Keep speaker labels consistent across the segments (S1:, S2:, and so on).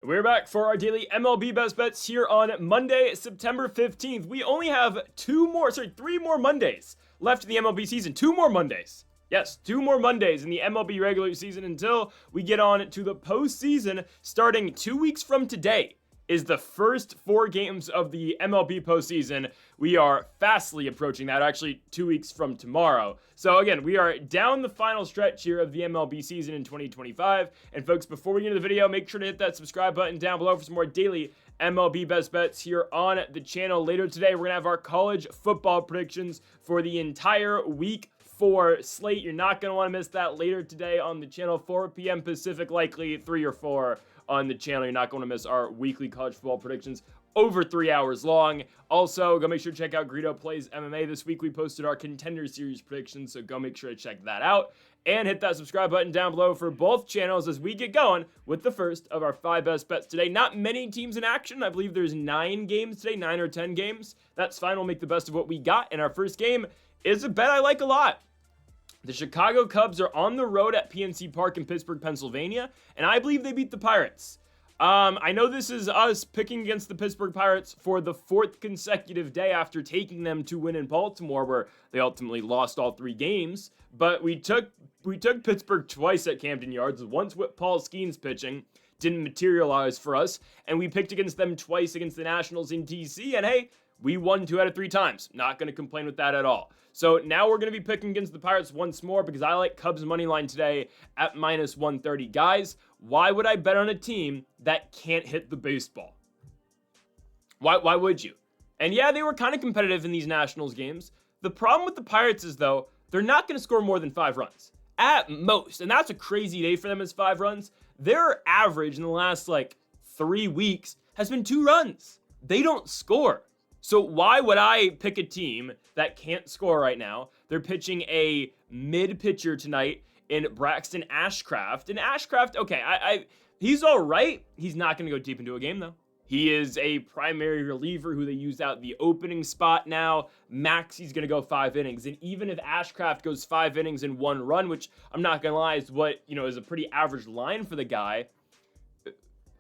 S1: We're back for our daily MLB Best Bets here on Monday, September 15th. We only have three more Mondays left in the MLB season. Two more Mondays. Yes, 2 more Mondays in the MLB regular season until we get on to the postseason. Starting 2 weeks from today is the first 4 games of the MLB postseason. We are fastly approaching that, actually 2 weeks from tomorrow. So again, we are down the final stretch here of the MLB season in 2025. And folks, before we get into the video, make sure to hit that subscribe button down below for some more daily MLB Best Bets here on the channel. Later today, we're going to have our college football predictions for the entire week 4 slate. You're not going to want to miss that later today on the channel, 4 p.m. Pacific, likely 3 or 4 on the channel. You're not going to miss our weekly college football predictions over 3 hours long. Also, go make sure to check out Greedo Plays MMA. This week we posted our Contender Series predictions, so go make sure to check that out. And hit that subscribe button down below for both channels as we get going with the first of our 5 best bets today. Not many teams in action. I believe there's 9 games today, 9 or 10 games. That's fine. We'll make the best of what we got. And our first game is a bet I like a lot. The Chicago Cubs are on the road at PNC Park in Pittsburgh, Pennsylvania, and I believe they beat the Pirates. I know this is us picking against the Pittsburgh Pirates for the 4th consecutive day after taking them to win in Baltimore, where they ultimately lost all 3 games. But we took Pittsburgh twice at Camden Yards, once with Paul Skeens pitching, didn't materialize for us, and we picked against them twice against the Nationals in DC, and hey, we won 2 out of 3 times. Not going to complain with that at all. So now we're going to be picking against the Pirates once more because I like Cubs money line today at minus 130. Guys, why would I bet on a team that can't hit the baseball? Why would you? And yeah, they were kind of competitive in these Nationals games. The problem with the Pirates is, though, they're not going to score more than 5 runs. At most. And that's a crazy day for them as 5 runs. Their average in the last, 3 weeks has been 2 runs. They don't score. So why would I pick a team that can't score right now? They're pitching a mid-pitcher tonight in Braxton Ashcraft. And Ashcraft, okay, he's all right. He's not going to go deep into a game, though. He is a primary reliever who they use out the opening spot now. Max, he's going to go 5 innings. And even if Ashcraft goes 5 innings and 1 run, which I'm not going to lie is what, is a pretty average line for the guy,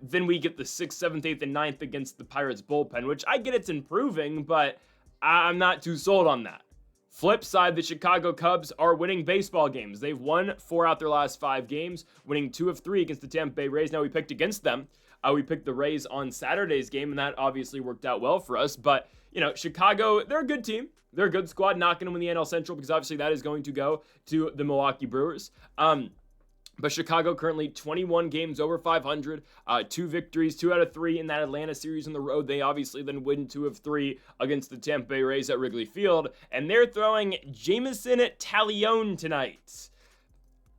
S1: then we get the 6th, 7th, 8th, and 9th against the Pirates bullpen, which I get it's improving, but I'm not too sold on that. Flip side, the Chicago Cubs are winning baseball games. They've won 4 out their last 5 games, winning 2 of 3 against the Tampa Bay Rays. Now, we picked against them. We picked the Rays on Saturday's game, and that obviously worked out well for us. But, Chicago, they're a good team. They're a good squad, not going to win the NL Central because obviously that is going to go to the Milwaukee Brewers. But Chicago currently 21 games over 500, 2 victories, 2 out of 3 in that Atlanta series on the road. They obviously then win 2 of 3 against the Tampa Bay Rays at Wrigley Field. And they're throwing Jameson Taillon tonight.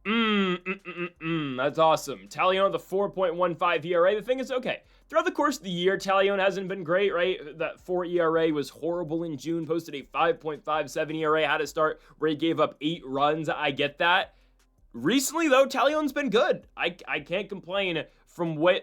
S1: That's awesome. Taillon with a 4.15 ERA. The thing is, okay, throughout the course of the year, Taillon hasn't been great, right? That 4 ERA was horrible in June, posted a 5.57 ERA, had a start where he gave up 8 runs. I get that. Recently, though, Taillon's been good. I can't complain from how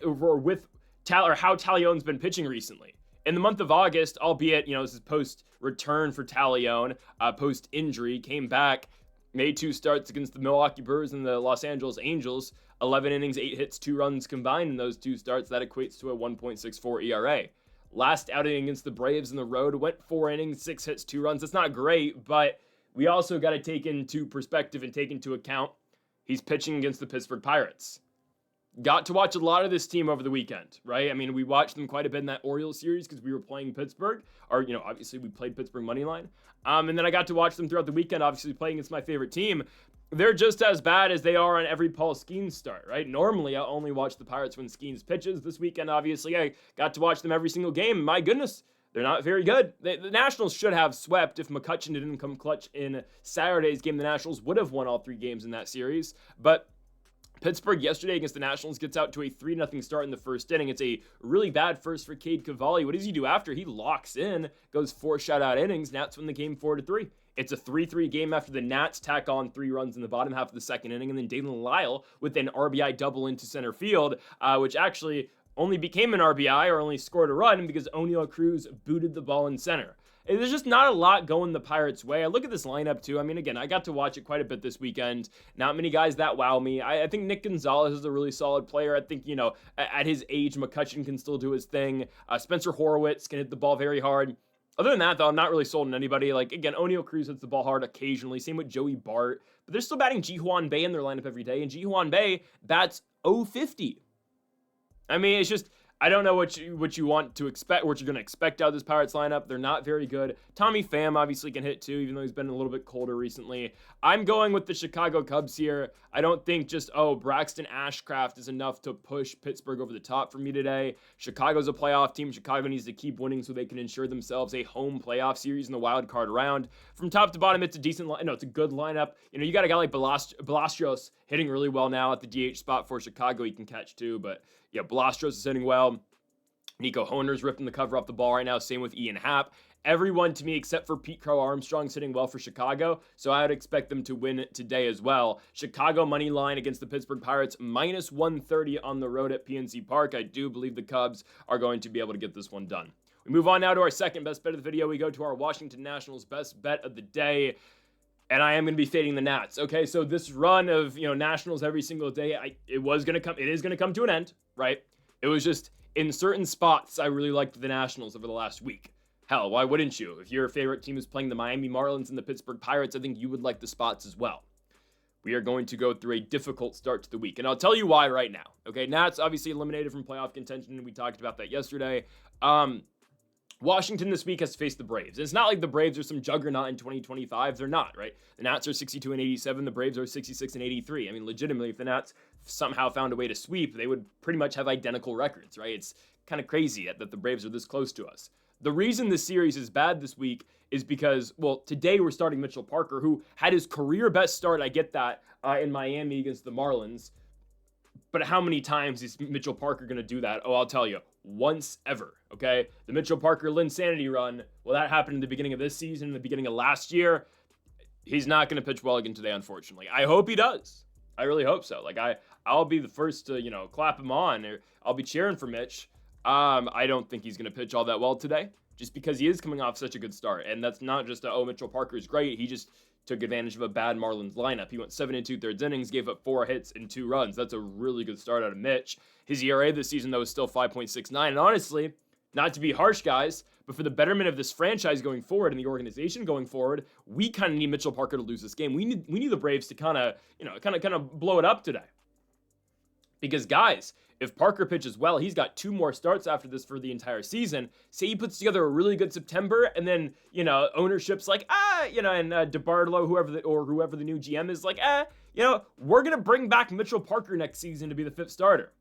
S1: Taillon's been pitching recently. In the month of August, albeit, this is post-return for Taillon, post-injury, came back, made 2 starts against the Milwaukee Brewers and the Los Angeles Angels, 11 innings, 8 hits, 2 runs combined in those 2 starts. That equates to a 1.64 ERA. Last outing against the Braves on the road, went 4 innings, 6 hits, 2 runs. That's not great, but we also got to take into perspective and take into account he's pitching against the Pittsburgh Pirates. Got to watch a lot of this team over the weekend, right? I mean, we watched them quite a bit in that Orioles series because we were playing Pittsburgh. Or, obviously we played Pittsburgh moneyline. And then I got to watch them throughout the weekend, obviously playing against my favorite team. They're just as bad as they are on every Paul Skeens start, right? Normally, I only watch the Pirates when Skeens pitches. This weekend, obviously, I got to watch them every single game. My goodness, they're not very good. The Nationals should have swept if McCutchen didn't come clutch in Saturday's game. The Nationals would have won all 3 games in that series. But Pittsburgh yesterday against the Nationals gets out to a 3-0 start in the first inning. It's a really bad first for Cade Cavalli. What does he do after? He locks in, goes 4 shutout innings. Nats win the game 4-3. It's a 3-3 game after the Nats tack on 3 runs in the bottom half of the second inning. And then Dalen Lyle with an RBI double into center field, which actually only became an RBI or only scored a run because O'Neal Cruz booted the ball in center. There's just not a lot going the Pirates' way. I look at this lineup too. I mean, again, I got to watch it quite a bit this weekend. Not many guys that wow me. I think Nick Gonzalez is a really solid player. I think, you know, at his age, McCutchen can still do his thing. Spencer Horwitz can hit the ball very hard. Other than that, though, I'm not really sold on anybody. Like, again, O'Neal Cruz hits the ball hard occasionally. Same with Joey Bart. But they're still batting Ji-Hwan Bae in their lineup every day. And Ji-Hwan Bae bats 050. I mean, it's just, I don't know what you want to expect, what you're going to expect out of this Pirates lineup. They're not very good. Tommy Pham obviously can hit too, even though he's been a little bit colder recently. I'm going with the Chicago Cubs here. I don't think just, Braxton Ashcraft is enough to push Pittsburgh over the top for me today. Chicago's a playoff team. Chicago needs to keep winning so they can ensure themselves a home playoff series in the wild card round. From top to bottom, it's a decent, it's a good lineup. You know, you got a guy like Balastrios hitting really well now at the DH spot for Chicago. He can catch too, but yeah, Balastrios is hitting well. Nico Hoerner's ripping the cover off the ball right now. Same with Ian Happ. Everyone, to me, except for Pete Crow Armstrong, sitting well for Chicago, so I would expect them to win today as well. Chicago money line against the Pittsburgh Pirates, minus 130 on the road at PNC Park. I do believe the Cubs are going to be able to get this one done. We move on now to our second best bet of the video. We go to our Washington Nationals best bet of the day. And I am going to be fading the Nats. Okay, so this run of, Nationals every single day, it is going to come to an end, right? It was just, in certain spots, I really liked the Nationals over the last week. Hell, why wouldn't you? If your favorite team is playing the Miami Marlins and the Pittsburgh Pirates, I think you would like the spots as well. We are going to go through a difficult start to the week, and I'll tell you why right now. Okay, Nats obviously eliminated from playoff contention, and we talked about that yesterday. Washington this week has faced the Braves. It's not like the Braves are some juggernaut in 2025. They're not, right? The Nats are 62-87. The Braves are 66-83. I mean, legitimately, if the Nats somehow found a way to sweep, they would pretty much have identical records, right? It's kind of crazy that the Braves are this close to us. The reason this series is bad this week is because, well, today we're starting Mitchell Parker, who had his career best start, I get that, in Miami against the Marlins. But how many times is Mitchell Parker going to do that? Oh, I'll tell you, once ever, okay? The Mitchell Parker Linsanity run, well, that happened in the beginning of this season, the beginning of last year. He's not going to pitch well again today, unfortunately. I hope he does. I really hope so. Like, I'll be the first to, clap him on, or I'll be cheering for Mitch. I don't think he's going to pitch all that well today, just because he is coming off such a good start. And that's not just Mitchell Parker's great. He just took advantage of a bad Marlins lineup. He went 7 2/3 innings, gave up 4 hits and 2 runs. That's a really good start out of Mitch. His ERA this season, though, is still 5.69. And honestly, not to be harsh, guys, but for the betterment of this franchise going forward and the organization going forward, we kind of need Mitchell Parker to lose this game. We need the Braves to kind of blow it up today. Because, guys, if Parker pitches well, he's got 2 more starts after this for the entire season. Say he puts together a really good September, and then, ownership's like, and DeBartolo, whoever the new GM is like, we're going to bring back Mitchell Parker next season to be the 5th starter.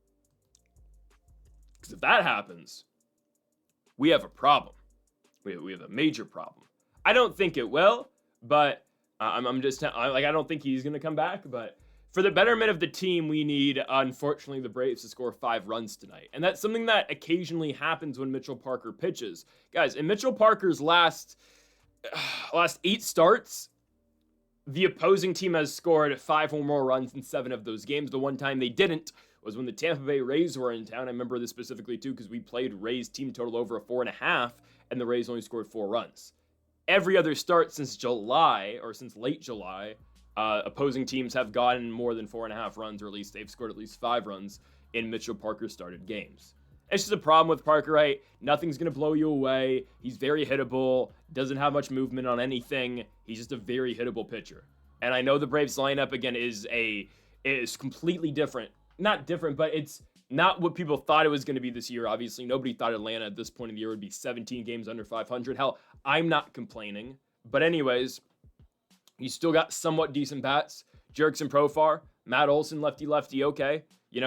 S1: Because if that happens, we have a problem. We have a major problem. I don't think it will, but I don't think he's going to come back, but for the betterment of the team, we need, unfortunately, the Braves to score 5 runs tonight. And that's something that occasionally happens when Mitchell Parker pitches. Guys, in Mitchell Parker's last 8 starts, the opposing team has scored 5 or more runs in 7 of those games. The one time they didn't was when the Tampa Bay Rays were in town. I remember this specifically, too, because we played Rays team total over a 4.5, and the Rays only scored 4 runs. Every other start since late July, opposing teams have gotten more than 4.5 runs, or at least they've scored at least 5 runs in Mitchell Parker started games. It's just a problem with Parker, right? Nothing's going to blow you away. He's very hittable, doesn't have much movement on anything. He's just a very hittable pitcher. And I know the Braves lineup, again, is completely different. Not different, but it's not what people thought it was going to be this year. Obviously, nobody thought Atlanta at this point in the year would be 17 games under 500. Hell, I'm not complaining. But anyways, you still got somewhat decent bats. Jerickson Profar, Matt Olson, lefty, okay.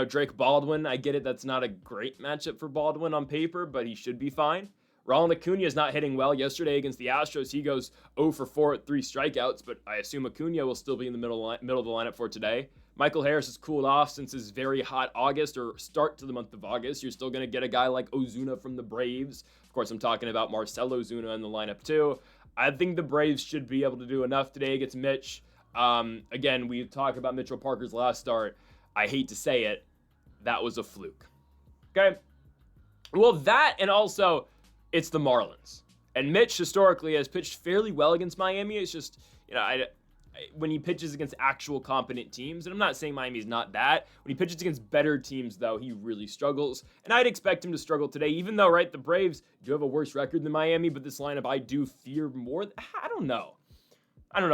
S1: Drake Baldwin, I get it. That's not a great matchup for Baldwin on paper, but he should be fine. Ronald Acuna is not hitting well. Yesterday against the Astros, he goes 0 for 4 at 3 strikeouts, but I assume Acuna will still be in the middle of the lineup for today. Michael Harris has cooled off since his very hot August, or start to the month of August. You're still going to get a guy like Ozuna from the Braves. Of course, I'm talking about Marcell Ozuna in the lineup too. I think the Braves should be able to do enough today against Mitch. Again, we talk about Mitchell Parker's last start. I hate to say it, that was a fluke. Okay? Well, that, and also, it's the Marlins. And Mitch historically has pitched fairly well against Miami. It's just, when he pitches against actual competent teams, and I'm not saying Miami's not that, when he pitches against better teams, though, he really struggles. And I'd expect him to struggle today, even though, right, the Braves do have a worse record than Miami, but this lineup I do fear more. I don't know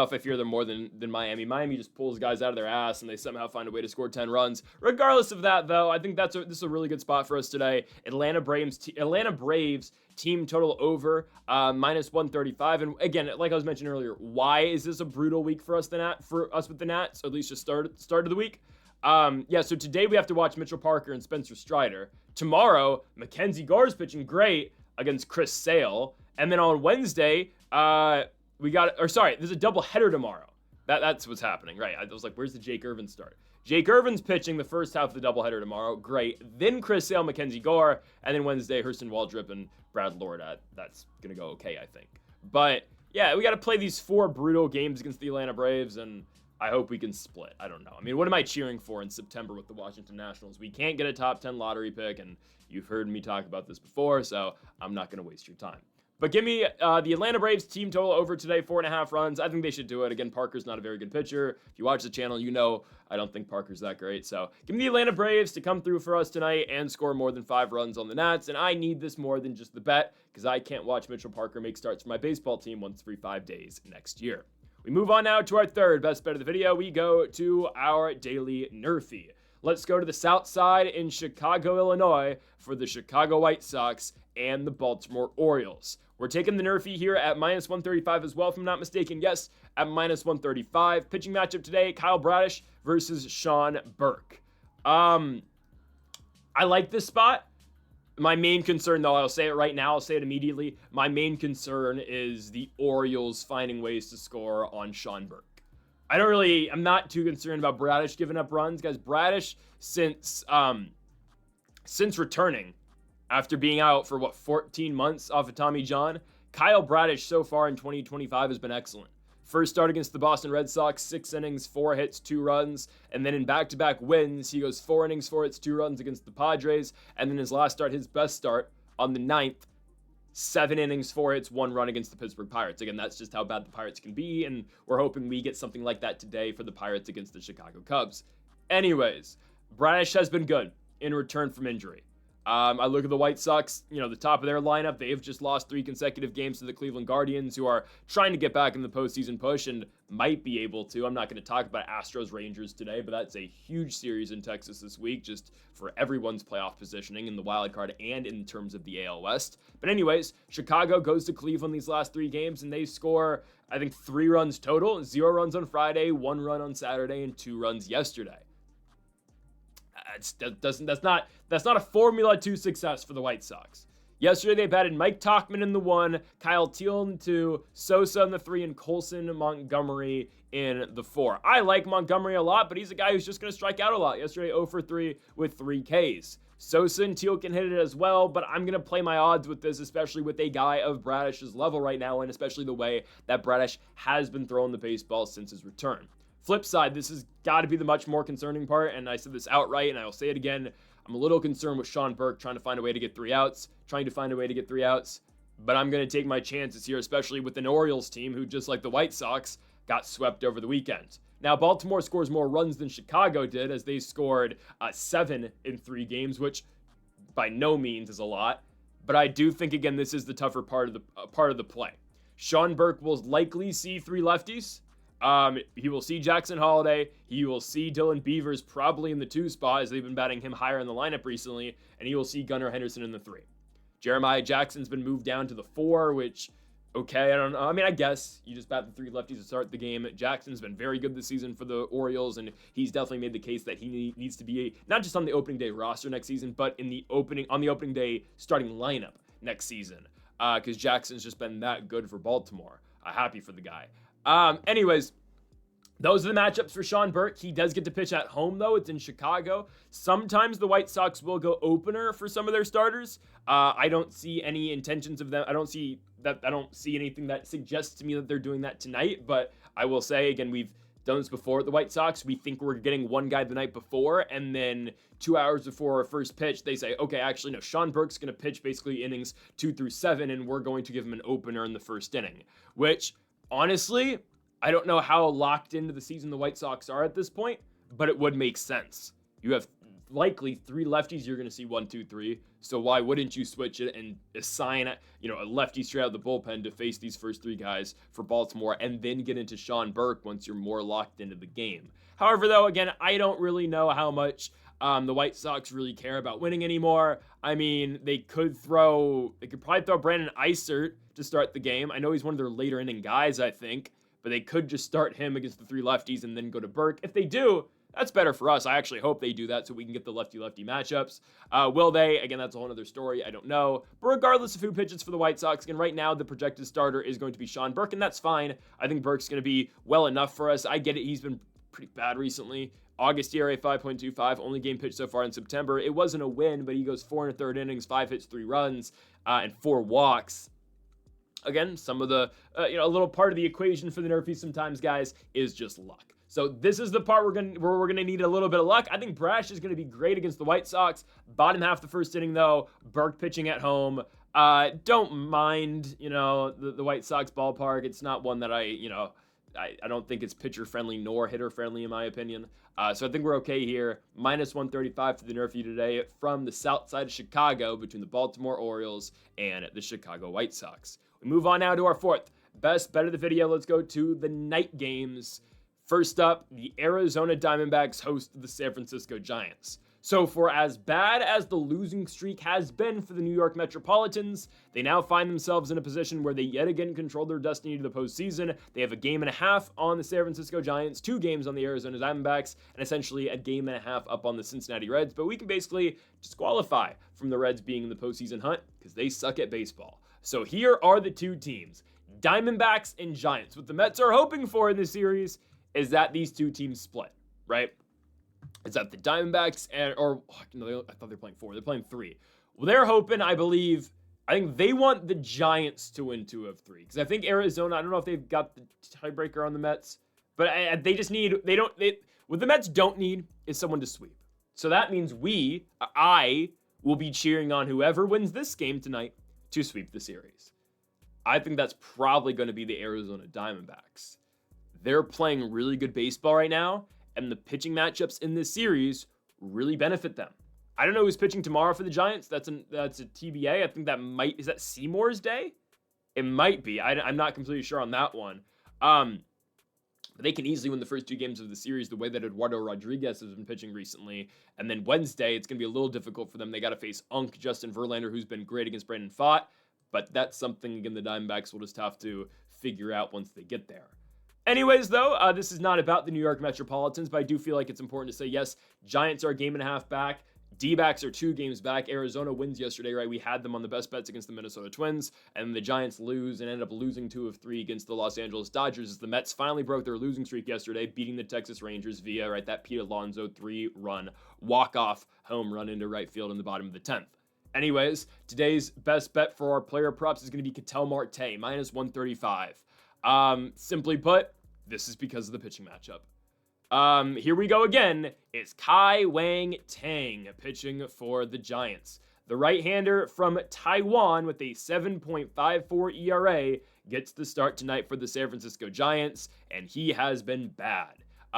S1: if I fear them more than Miami. Miami just pulls guys out of their ass, and they somehow find a way to score 10 runs. Regardless of that, though, I think this is a really good spot for us today. Atlanta Braves team total over minus 135. And again, like I was mentioning earlier, why is this a brutal week for us with the Nats? Or at least just start of the week. So today we have to watch Mitchell Parker and Spencer Strider. Tomorrow, Mackenzie Gore's pitching great against Chris Sale. And then on Wednesday, there's a doubleheader tomorrow. That's what's happening, right? I was like, where's the Jake Irvin start? Jake Irvin's pitching the first half of the doubleheader tomorrow. Great. Then Chris Sale, Mackenzie Gore, and then Wednesday, Hurston Waldrop and Brad Lord. That's going to go okay, I think. But, yeah, we got to play these 4 brutal games against the Atlanta Braves, and I hope we can split. I don't know. I mean, what am I cheering for in September with the Washington Nationals? We can't get a top 10 lottery pick, and you've heard me talk about this before, so I'm not going to waste your time. But give me the Atlanta Braves team total over today, 4.5 runs. I think they should do it. Again, Parker's not a very good pitcher. If you watch the channel, you know I don't think Parker's that great. So give me the Atlanta Braves to come through for us tonight and score more than 5 runs on the Nats. And I need this more than just the bet because I can't watch Mitchell Parker make starts for my baseball team once every 5 days next year. We move on now to our third best bet of the video. We go to our daily nerfy. Let's go to the South Side in Chicago, Illinois for the Chicago White Sox and the Baltimore Orioles. We're taking the nerfy here at minus 135 as well, if I'm not mistaken. Yes, at minus 135. Pitching matchup today, Kyle Bradish versus Sean Burke. I like this spot. My main concern, though, I'll say it right now, I'll say it immediately. My main concern is the Orioles finding ways to score on Sean Burke. I'm not too concerned about Bradish giving up runs. Guys, Bradish, since returning, after being out for, 14 months off of Tommy John, Kyle Bradish so far in 2025 has been excellent. First start against the Boston Red Sox, 6 innings, 4 hits, 2 runs. And then in back-to-back wins, he goes 4 innings, 4 hits, 2 runs against the Padres. And then his last start, his best start, on the 9th, 7 innings, 4 hits, 1 run against the Pittsburgh Pirates. Again, that's just how bad the Pirates can be, and we're hoping we get something like that today for the Pirates against the Chicago Cubs. Anyways, Bradish has been good in return from injury. I look at the White Sox, the top of their lineup. They've just lost 3 consecutive games to the Cleveland Guardians, who are trying to get back in the postseason push and might be able to. I'm not going to talk about Astros Rangers today, but that's a huge series in Texas this week, just for everyone's playoff positioning in the wild card and in terms of the AL West. But anyways, Chicago goes to Cleveland these last 3 games, and they score, I think, 3 runs total. 0 runs on Friday, 1 run on Saturday, and 2 runs yesterday. That's not a formula to success for the White Sox. Yesterday they batted Mike Tauchman in the 1, Kyle Teel in the 2, Sosa in the 3, and Colson Montgomery in the 4. I like Montgomery a lot, but he's a guy who's just going to strike out a lot. Yesterday 0 for 3 with 3 Ks. Sosa and Teel can hit it as well, but I'm going to play my odds with this, especially with a guy of Bradish's level right now, and especially the way that Bradish has been throwing the baseball since his return. Flip side, this has got to be the much more concerning part, and I said this outright, and I will say it again. I'm a little concerned with Sean Burke trying to find a way to get 3 outs, but I'm going to take my chances here, especially with an Orioles team who, just like the White Sox, got swept over the weekend. Now, Baltimore scores more runs than Chicago did, as they scored 7 in 3 games, which by no means is a lot, but I do think, again, this is the tougher part of the play. Sean Burke will likely see 3 lefties. He will see Jackson Holliday. He will see Dylan Beavers probably in the 2 spot, as they've been batting him higher in the lineup recently, and he will see Gunnar Henderson in the 3. Jeremiah Jackson's been moved down to the 4, which, okay, I don't know. I mean, I guess you just bat the 3 lefties to start the game. Jackson's been very good this season for the Orioles, and he's definitely made the case that he needs to be not just on the opening day roster next season, but on the opening day starting lineup next season, because Jackson's just been that good for Baltimore. Happy for the guy. Anyways, those are the matchups for Sean Burke. He does get to pitch at home, though. It's in Chicago. Sometimes the White Sox will go opener for some of their starters. I don't see any intentions of them. I don't see anything that suggests to me that they're doing that tonight. But I will say, again, we've done this before at the White Sox. We think we're getting one guy the night before, and then 2 hours before our first pitch, they say, okay, actually, no, Sean Burke's going to pitch basically innings 2 through 7, and we're going to give him an opener in the first inning, which, honestly, I don't know how locked into the season the White Sox are at this point, but it would make sense. You have likely 3 lefties you're going to see 1, 2, 3. So why wouldn't you switch it and assign, a lefty straight out of the bullpen to face these first 3 guys for Baltimore and then get into Sean Burke once you're more locked into the game? However, though, again, I don't really know how much the White Sox really care about winning anymore. I mean, they could probably throw Brandon Eisert to start the game. I know he's one of their later inning guys, I think, but they could just start him against the 3 lefties and then go to Burke. If they do, that's better for us. I actually hope they do that so we can get the lefty-lefty matchups. Will they? Again, that's a whole other story. I don't know. But regardless of who pitches for the White Sox, again, right now the projected starter is going to be Sean Burke, and that's fine. I think Burke's going to be well enough for us. I get it. He's been pretty bad recently. August ERA 5.25, only game pitched so far in September. It wasn't a win, but he goes 4 1/3 innings, 5 hits, 3 runs, and 4 walks. Again, some of the, a little part of the equation for the nerfy sometimes, guys, is just luck. So this is the part where we're gonna need a little bit of luck. I think Brash is gonna be great against the White Sox. Bottom half the first inning, though. Burke pitching at home. Don't mind, the White Sox ballpark. It's not one that I don't think it's pitcher friendly nor hitter friendly in my opinion. So I think we're okay here. Minus 135 for the nerfy today from the south side of Chicago between the Baltimore Orioles and the Chicago White Sox. We move on now to our 4th best bet of the video. Let's go to the night games. First up, the Arizona Diamondbacks host the San Francisco Giants. So for as bad as the losing streak has been for the New York Metropolitans, they now find themselves in a position where they yet again control their destiny to the postseason. They have a game and a half on the San Francisco Giants, 2 games on the Arizona Diamondbacks, and essentially a game and a half up on the Cincinnati Reds. But we can basically disqualify from the Reds being in the postseason hunt because they suck at baseball. So here are the 2 teams, Diamondbacks and Giants. What the Mets are hoping for in this series is that these 2 teams split, right? Is that the Diamondbacks I thought they were playing 4. They're playing 3. Well, they're hoping, I think they want the Giants to win 2 of 3. Because I think Arizona, I don't know if they've got the tiebreaker on the Mets, but they just need, what the Mets don't need is someone to sweep. So that means I will be cheering on whoever wins this game tonight to sweep the series. I think that's probably going to be the Arizona Diamondbacks. They're playing really good baseball right now, and the pitching matchups in this series really benefit them. I don't know who's pitching tomorrow for the Giants. That's a TBA. I think is that Seymour's day? It might be. I'm not completely sure on that one. But they can easily win the first 2 games of the series the way that Eduardo Rodriguez has been pitching recently. And then Wednesday, it's going to be a little difficult for them. They got to face Justin Verlander, who's been great against Brandon Pfaadt. But that's something, again, the Diamondbacks will just have to figure out once they get there. Anyways, though, this is not about the New York Metropolitans, but I do feel like it's important to say, yes, Giants are a game and a half back. D-backs are 2 games back. Arizona wins yesterday, right? We had them on the best bets against the Minnesota Twins, and the Giants lose and end up losing 2 of 3 against the Los Angeles Dodgers as the Mets finally broke their losing streak yesterday, beating the Texas Rangers via, right, that Pete Alonso 3-run walk-off home run into right field in the bottom of the 10th. Anyways, today's best bet for our player props is going to be Ketel Marte, minus 135. Simply put, this is because of the pitching matchup. Here we go again. It's Kai Wang Tang pitching for the Giants. The right-hander from Taiwan with a 7.54 ERA gets the start tonight for the San Francisco Giants, and he has been bad.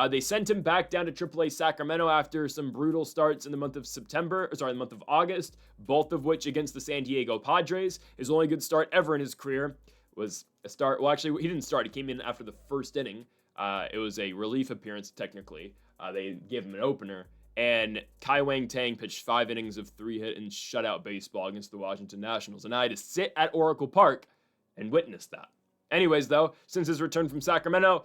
S1: They sent him back down to AAA Sacramento after some brutal starts in the month of August, both of which against the San Diego Padres. His only good start ever in his career was a start. Well, actually, he didn't start. He came in after the first inning. It was a relief appearance, technically. They gave him an opener. And Kai Wang Tang pitched 5 innings of 3-hit and shutout baseball against the Washington Nationals. And I had to sit at Oracle Park and witness that. Anyways, though, since his return from Sacramento,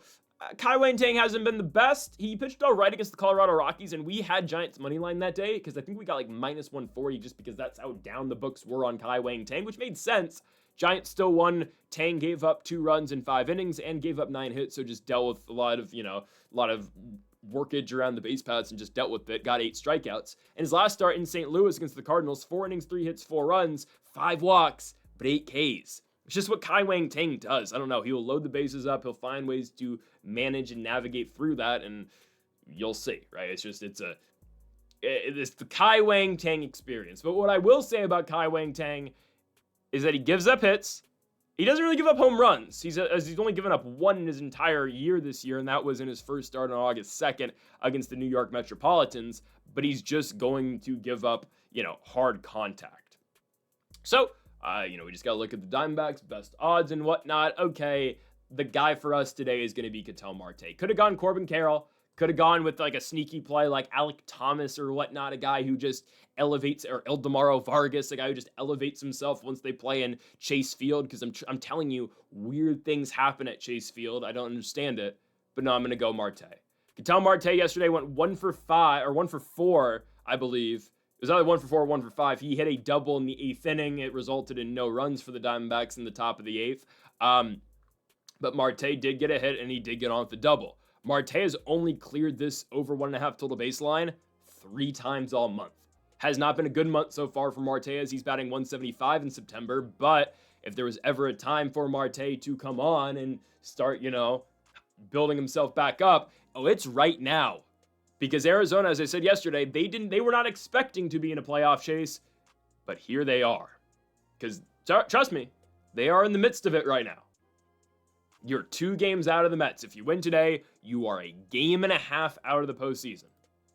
S1: Kai Wang Tang hasn't been the best. He pitched all right against the Colorado Rockies, and we had Giants money line that day because I think we got like minus 140 just because that's how down the books were on Kai Wang Tang, which made sense. Giants still won. Tang gave up 2 runs in 5 innings and gave up 9 hits, so just dealt with a lot of workage around the base paths and just dealt with it. Got 8 strikeouts. And his last start in St. Louis against the Cardinals, 4 innings, 3 hits, 4 runs, 5 walks, but 8 Ks. It's just what Kai Wang Tang does. I don't know. He'll load the bases up. He'll find ways to manage and navigate through that, and you'll see, right? It's the Kai Wang Tang experience. But what I will say about Kai Wang Tang is that he gives up hits. He doesn't really give up home runs. He's only given up one in his entire year this year, and that was in his first start on August 2nd against the New York Metropolitans. But he's just going to give up, hard contact. So, we just got to look at the Diamondbacks, best odds and whatnot. Okay, the guy for us today is going to be Ketel Marte. Could have gone Corbin Carroll. Could have gone with like a sneaky play like Alec Thomas or whatnot, a guy who just elevates, or Eldemaro Vargas, a guy who just elevates himself once they play in Chase Field, because I'm telling you, weird things happen at Chase Field. I don't understand it, but no, I'm going to go Marte. Ketel Marte yesterday went 1 for 4, I believe. It was either 1 for 4 or 1 for 5. He hit a double in the 8th inning. It resulted in no runs for the Diamondbacks in the top of the 8th. But Marte did get a hit, and he did get on with the double. Marte has only cleared this over 1.5 total baseline 3 times all month. Has not been a good month so far for Marte, as he's batting 175 in September, but if there was ever a time for Marte to come on and start, building himself back up, it's right now. Because Arizona, as I said yesterday, they were not expecting to be in a playoff chase, but here they are. Because, trust me, they are in the midst of it right now. You're 2 games out of the Mets. If you win today, you are a game and a half out of the postseason.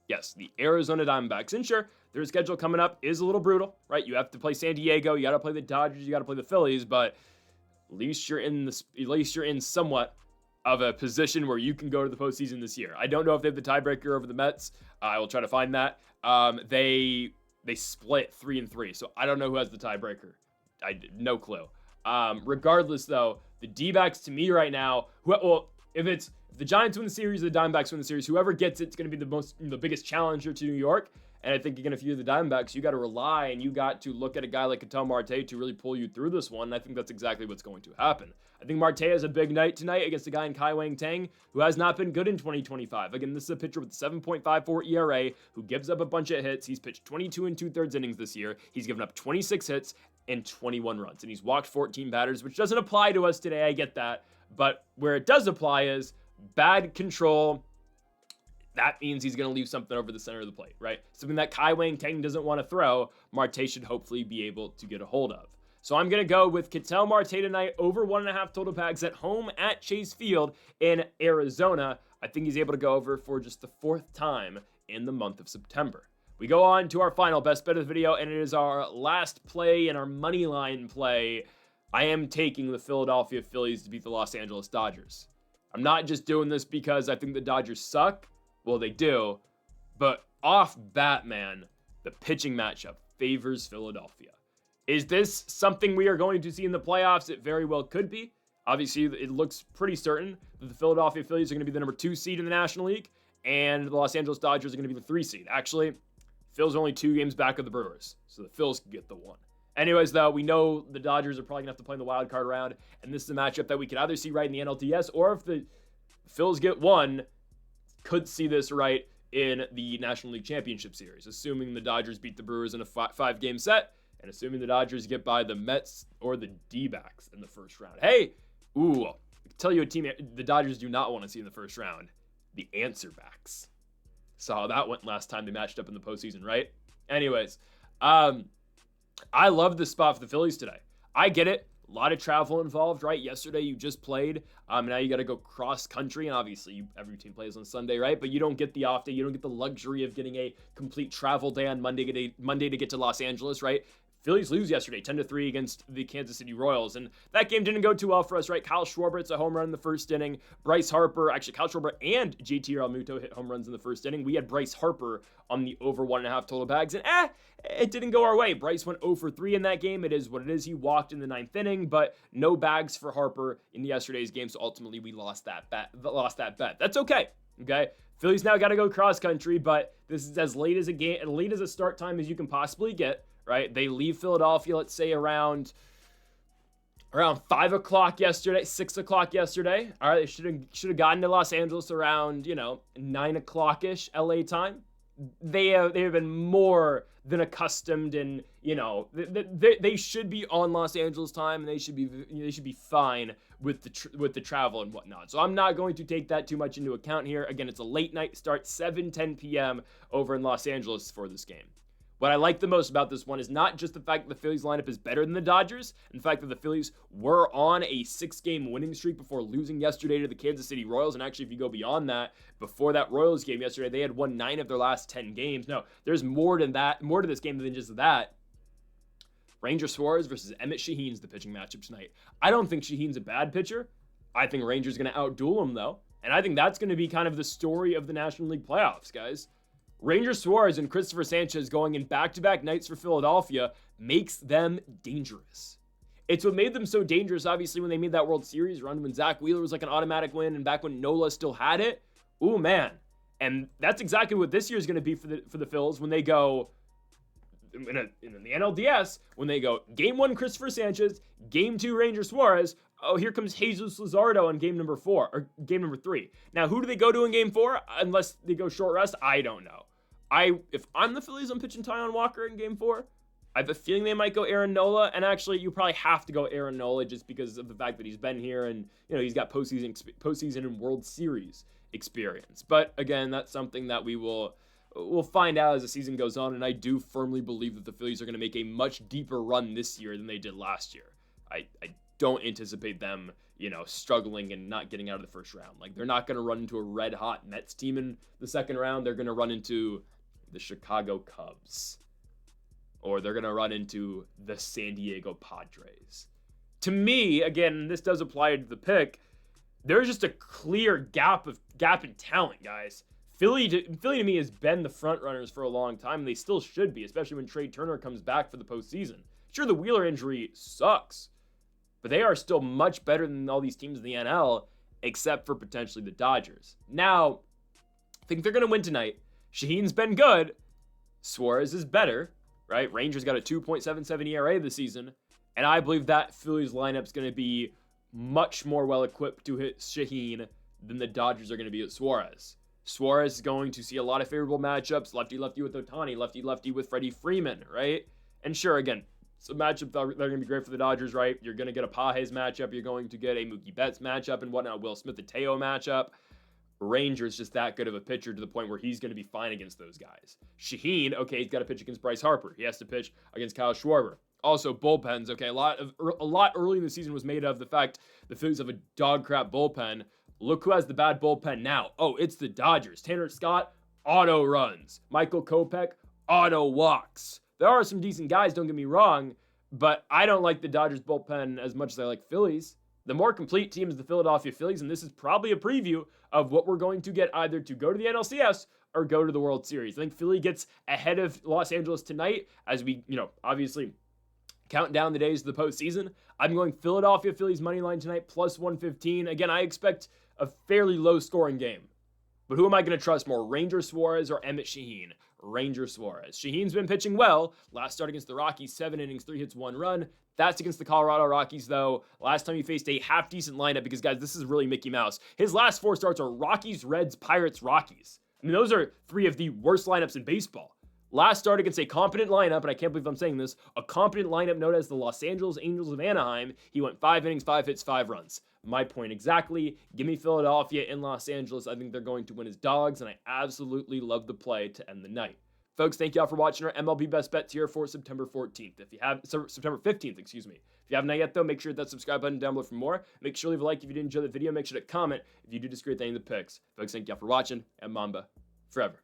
S1: Yes, the Arizona Diamondbacks. And sure, their schedule coming up is a little brutal, right? You have to play San Diego, you got to play the Dodgers, you got to play the Phillies, but at least you're in somewhat of a position where you can go to the postseason this year. I don't know if they have the tiebreaker over the Mets. I will try to find that. They split 3-3, so I don't know who has the tiebreaker. No clue. Regardless, though, the D-backs to me right now, if the Giants win the series, the Diamondbacks win the series, whoever gets it's going to be the biggest challenger to New York. And I think, again, if you're the Diamondbacks, you got to rely and you got to look at a guy like Ketel Marte to really pull you through this one. And I think that's exactly what's going to happen. I think Marte has a big night tonight against a guy in Kai Wang Tang who has not been good in 2025. Again, this is a pitcher with a 7.54 ERA who gives up a bunch of hits. He's pitched 22 2/3 innings this year. He's given up 26 hits and 21 runs. And he's walked 14 batters, which doesn't apply to us today. I get that. But where it does apply is bad control. That means he's going to leave something over the center of the plate, right? Something that Kai Wang Tang doesn't want to throw, Marte should hopefully be able to get a hold of. So I'm going to go with Ketel Marte tonight, over 1.5 total bags at home at Chase Field in Arizona. I think he's able to go over for just the 4th time in the month of September. We go on to our final best bet of the video, and it is our last play and our money line play. I am taking the Philadelphia Phillies to beat the Los Angeles Dodgers. I'm not just doing this because I think the Dodgers suck. Well, they do. But off bat, man, the pitching matchup favors Philadelphia. Is this something we are going to see in the playoffs? It very well could be. Obviously, it looks pretty certain that the Philadelphia Phillies are going to be the number 2 seed in the National League, and the Los Angeles Dodgers are going to be the 3 seed. Actually, Phil's are only 2 games back of the Brewers, so the Phils can get the 1. Anyways, though, we know the Dodgers are probably going to have to play in the wild card round, and this is a matchup that we could either see right in the NLTS, or if the Phils get 1, could see this right in the National League Championship Series, assuming the Dodgers beat the Brewers in a 5-game set, and assuming the Dodgers get by the Mets or the D-backs in the first round. Hey, I can tell you a team the Dodgers do not want to see in the first round: the Answerbacks. Saw how that went last time they matched up in the postseason, right? Anyways, I love this spot for the Phillies today. I get it. A lot of travel involved, right? Yesterday you just played. Now you got to go cross country, and obviously every team plays on Sunday, right? But you don't get the off day. You don't get the luxury of getting a complete travel day on Monday to get to Los Angeles, right? Phillies lose yesterday, 10-3 against the Kansas City Royals, and that game didn't go too well for us, right? Kyle Schwarber hits a home run in the first inning. Kyle Schwarber and JT Realmuto hit home runs in the first inning. We had Bryce Harper on the over 1.5 total bags, and it didn't go our way. Bryce went 0 for 3 in that game. It is what it is. He walked in the 9th inning, but no bags for Harper in yesterday's game, so ultimately we lost that bet. That's okay. Phillies now got to go cross country, but this is as late as a start time as you can possibly get. Right, they leave Philadelphia, let's say around 5 o'clock yesterday, 6 o'clock yesterday. All right, they should have gotten to Los Angeles around 9 o'clock ish LA time. they have been more than accustomed, and they should be on Los Angeles time, and they should be fine with the travel and whatnot. So I'm not going to take that too much into account here. Again, it's a late night start, 7:10 p.m. over in Los Angeles for this game. What I like the most about this one is not just the fact that the Phillies lineup is better than the Dodgers, and the fact that the Phillies were on a 6-game winning streak before losing yesterday to the Kansas City Royals. And actually, if you go beyond that, before that Royals game yesterday, they had won 9 of their last 10 games. No, there's more to this game than just that. Ranger Suarez versus Emmett Shaheen's the pitching matchup tonight. I don't think Shaheen's a bad pitcher. I think Ranger's going to outduel him, though. And I think that's going to be kind of the story of the National League playoffs, guys. Ranger Suarez and Christopher Sanchez going in back-to-back nights for Philadelphia makes them dangerous. It's what made them so dangerous, obviously, when they made that World Series run, when Zach Wheeler was like an automatic win, and back when Nola still had it. Ooh, man. And that's exactly what this year is going to be for the Phils when they go in the NLDS, when they go Game 1 Christopher Sanchez, Game 2 Ranger Suarez. Oh, here comes Jesus Luzardo in game number 4, or game number 3. Now, who do they go to in game 4? Unless they go short rest, I don't know. If I'm the Phillies, I'm pitching Taijuan Walker in game 4. I have a feeling they might go Aaron Nola, and actually, you probably have to go Aaron Nola just because of the fact that he's been here and he's got postseason and World Series experience. But again, that's something that we'll find out as the season goes on, and I do firmly believe that the Phillies are going to make a much deeper run this year than they did last year. I don't anticipate them, struggling and not getting out of the first round. Like, they're not going to run into a red-hot Mets team in the second round. They're going to run into the Chicago Cubs. Or they're going to run into the San Diego Padres. To me, again, this does apply to the pick, there's just a clear gap in talent, guys. Philly to me has been the front runners for a long time, and they still should be, especially when Trey Turner comes back for the postseason. Sure, the Wheeler injury sucks, but they are still much better than all these teams in the NL, except for potentially the Dodgers. Now, I think they're going to win tonight. Shaheen's been good. Suarez is better, right? Rangers got a 2.77 ERA this season, and I believe that Phillies lineup's going to be much more well-equipped to hit Shaheen than the Dodgers are going to be at Suarez. Suarez is going to see a lot of favorable matchups, lefty-lefty with Ohtani, lefty-lefty with Freddie Freeman, right? And sure, again, some matchups that are going to be great for the Dodgers, right? You're going to get a Pages matchup. You're going to get a Mookie Betts matchup and whatnot, Will Smith-Mateo matchup. Ranger's just that good of a pitcher to the point where he's going to be fine against those guys. Shaheen, okay, he's got to pitch against Bryce Harper. He has to pitch against Kyle Schwarber. Also, bullpens, okay, a lot early in the season was made of the fact the Phillies have a dog crap bullpen. Look who has the bad bullpen now. Oh, it's the Dodgers. Tanner Scott, auto runs. Michael Kopech, auto walks. There are some decent guys, don't get me wrong, but I don't like the Dodgers bullpen as much as I like Phillies. The more complete team is the Philadelphia Phillies, and this is probably a preview of what we're going to get either to go to the NLCS or go to the World Series. I think Philly gets ahead of Los Angeles tonight as we, obviously count down the days to the postseason. I'm going Philadelphia Phillies money line tonight, plus 115. Again, I expect a fairly low-scoring game. But who am I going to trust more, Ranger Suarez or Emmett Shaheen? Ranger Suarez. Shaheen's been pitching well. Last start against the Rockies, 7 innings, 3 hits, 1 run. That's against the Colorado Rockies, though. Last time he faced a half-decent lineup because, guys, this is really Mickey Mouse. His last 4 starts are Rockies, Reds, Pirates, Rockies. I mean, those are 3 of the worst lineups in baseball. Last start against a competent lineup, and I can't believe I'm saying this, a competent lineup known as the Los Angeles Angels of Anaheim. He went 5 innings, 5 hits, 5 runs. My point exactly. Give me Philadelphia in Los Angeles. I think they're going to win as dogs, and I absolutely love the play to end the night. Folks, thank you all for watching our MLB Best Bets here for September 14th. September 15th, excuse me. If you haven't yet, though, make sure to hit that subscribe button down below for more. Make sure to leave a like if you did enjoy the video. Make sure to comment if you do disagree with any of the picks. Folks, thank you all for watching, and Mamba forever.